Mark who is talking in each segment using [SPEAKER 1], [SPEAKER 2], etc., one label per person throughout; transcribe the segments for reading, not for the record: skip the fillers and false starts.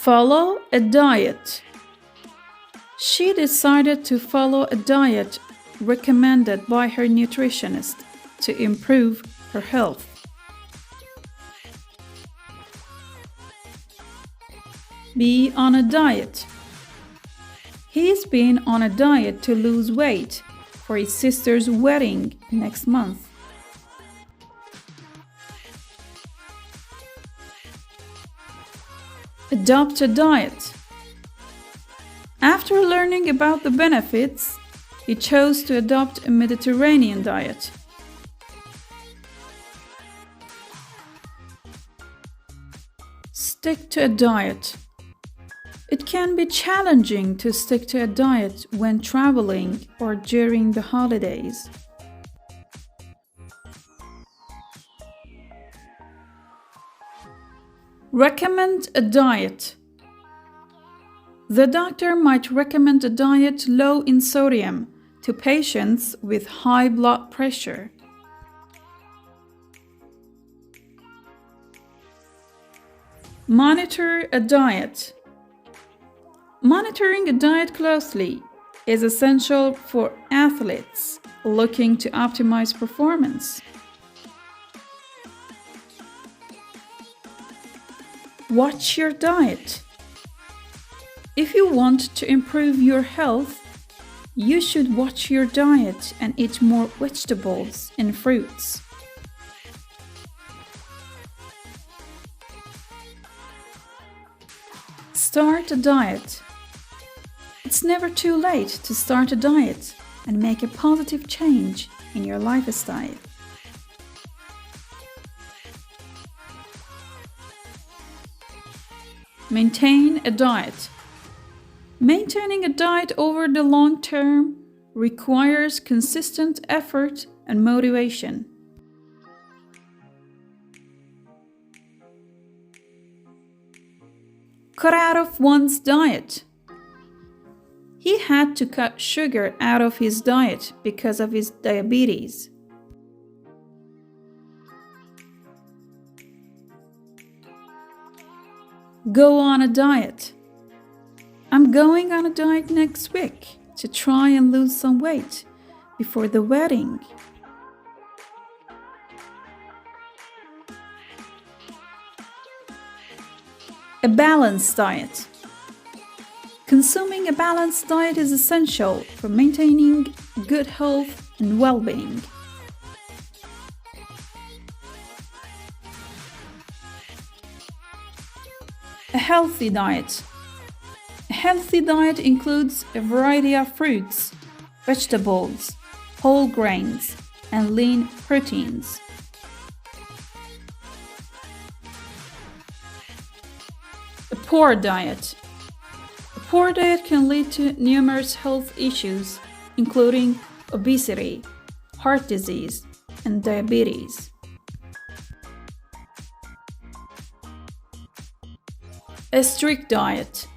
[SPEAKER 1] Follow a diet. She decided to follow a diet recommended by her nutritionist to improve her health. Be on a diet. He's been on a diet to lose weight for his sister's wedding next month. Adopt a diet. After learning about the benefits, he chose to adopt a Mediterranean diet. Stick to a diet. It can be challenging to stick to a diet when traveling or during the holidays. Recommend a diet. The doctor might recommend a diet low in sodium to patients with high blood pressure. Monitor a diet. Monitoring a diet closely is essential for athletes looking to optimize performance. Watch your diet. If you want to improve your health, you should watch your diet and eat more vegetables and fruits. Start a diet. It's never too late to start a diet and make a positive change in your lifestyle. Maintain a diet. Maintaining a diet over the long term requires consistent effort and motivation. Cut out of one's diet. He had to cut sugar out of his diet because of his diabetes. Go on a diet. I'm going on a diet next week to try and lose some weight before the wedding. A balanced diet. Consuming a balanced diet is essential for maintaining good health and well-being. A healthy diet. A healthy diet includes a variety of fruits, vegetables, whole grains, and lean proteins. A poor diet. A poor diet can lead to numerous health issues, including obesity, heart disease, and diabetes. A strict diet.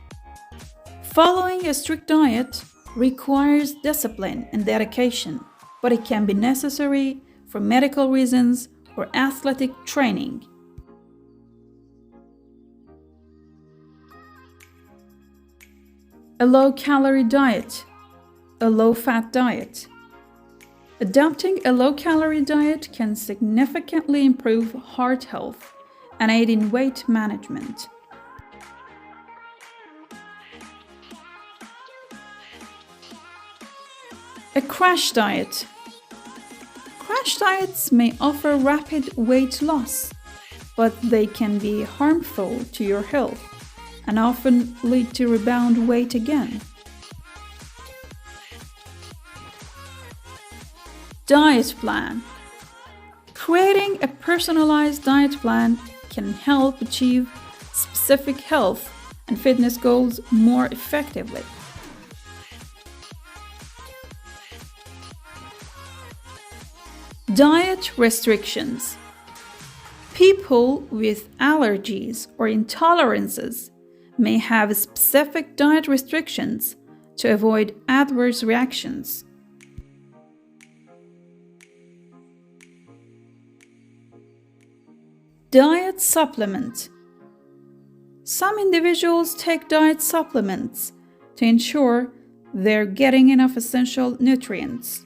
[SPEAKER 1] Following a strict diet requires discipline and dedication, but it can be necessary for medical reasons or athletic training. A low-calorie diet. A low-fat diet. Adopting a low-calorie diet can significantly improve heart health and aid in weight management. A crash diet. Crash diets may offer rapid weight loss, but they can be harmful to your health and often lead to rebound weight again. Diet plan. Creating a personalized diet plan can help achieve specific health and fitness goals more effectively. Diet restrictions. People with allergies or intolerances may have specific diet restrictions to avoid adverse reactions. Diet supplement. Some individuals take diet supplements to ensure they're getting enough essential nutrients.